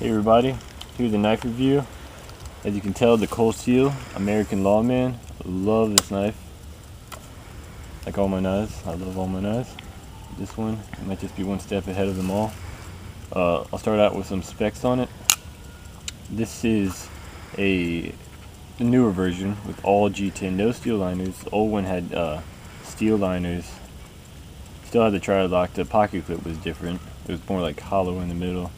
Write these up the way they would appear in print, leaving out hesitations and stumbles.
Hey everybody, here's a knife review. As you can tell, the Cold Steel American Lawman. Love this knife. Like all my knives, I love all my knives. This one might just be one step ahead of them all. I'll start out with some specs on it. This is a newer version with all G10, no steel liners. The old one had steel liners. Still had the tri-lock. The pocket clip was different. It was more like hollow in the middle.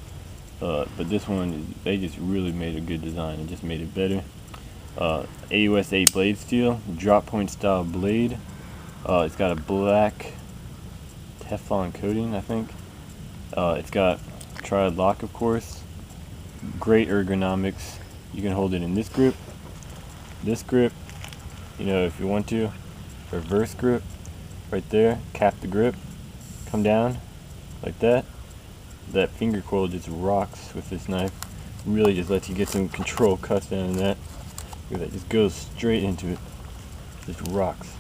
But this one, they just really made a good design and just made it better. AUSA blade steel, drop point style blade. It's got a black Teflon coating, I think. It's got tri-lock, of course. Great ergonomics. You can hold it in this grip, you know, if you want to. Reverse grip, right there. Cap the grip, come down like that. That finger coil just rocks with this knife. Really just lets you get some control cuts down in that. Look at that, just goes straight into it. Just rocks.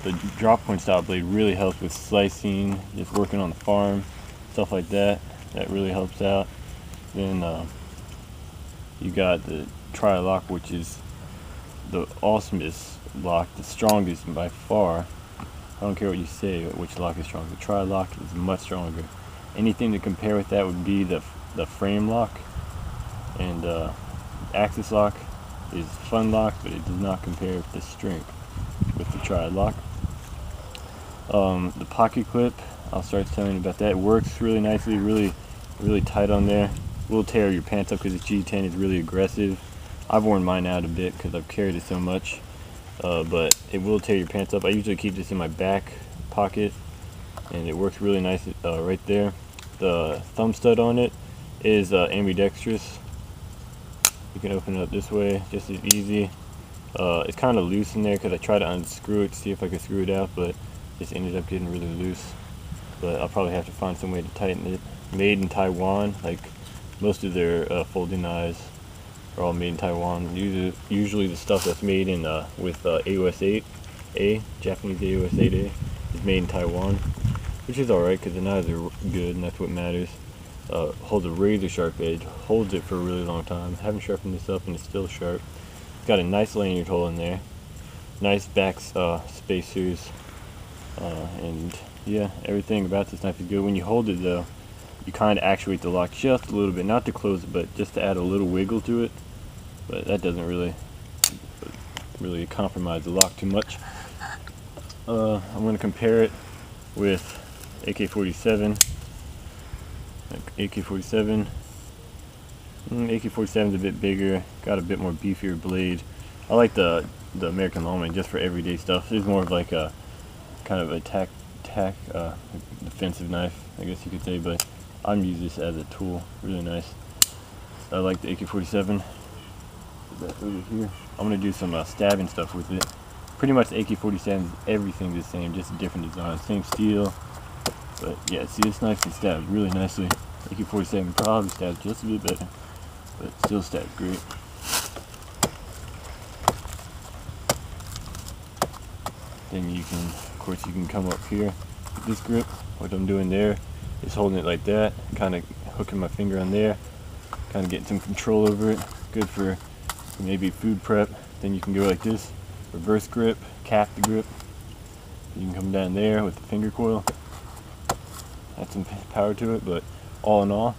The drop point style blade really helps with slicing, just working on the farm, stuff like that. That really helps out. Then you got the tri-lock, which is the awesomest lock, the strongest by far. I don't care what you say, which lock is stronger. The tri-lock is much stronger. Anything to compare with that would be the frame lock, and axis lock is fun lock, but it does not compare with the strength with the tri-lock. The pocket clip, I'll start telling you about that. It works really nicely, really tight on there. Will tear your pants up because the G10 is really aggressive. I've worn mine out a bit because I've carried it so much, but it will tear your pants up. I usually keep this in my back pocket, and it works really nice right there. The thumb stud on it is ambidextrous. You can open it up this way just as easy. It's kind of loose in there because I tried to unscrew it to see if I could screw it out, but just ended up getting really loose. But I'll probably have to find some way to tighten it. Made in Taiwan, like most of their folding knives are all made in Taiwan. Usually the stuff that's made in with AUS-8A, Japanese AUS-8A, is made in Taiwan, which is alright because the knives are good and that's what matters. Holds a razor sharp edge, holds it for a really long time. Haven't sharpened this up and it's still sharp. It's got a nice lanyard hole in there, nice back spacers, and yeah, everything about this knife is good. When you hold it though, you kind of actuate the lock just a little bit, not to close it, but just to add a little wiggle to it. But that doesn't really compromise the lock too much. I'm going to compare it with AK-47. AK-47 is a bit bigger, got a bit more beefier blade. I like the American Lawman just for everyday stuff. It's more of like a kind of a defensive knife, I guess you could say, but I'm using this as a tool. Really nice. I like the AK-47. That over here. I'm gonna do some stabbing stuff with it. Pretty much the AK-47 is everything the same, just a different design, same steel. But yeah, see, this knife can stab really nicely. AK-47 probably stabs just a bit better, but still stabs great. Then you can, of course, you can come up here with this grip. What I'm doing there is holding it like that, kind of hooking my finger on there, kind of getting some control over it. Good for maybe food prep. Then you can go like this, reverse grip, cap the grip. You can come down there with the finger coil. Add some power to it, but all in all,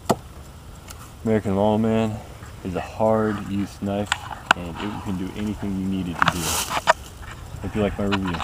American Lawman is a hard use knife and it can do anything you need it to do. Hope you like my review.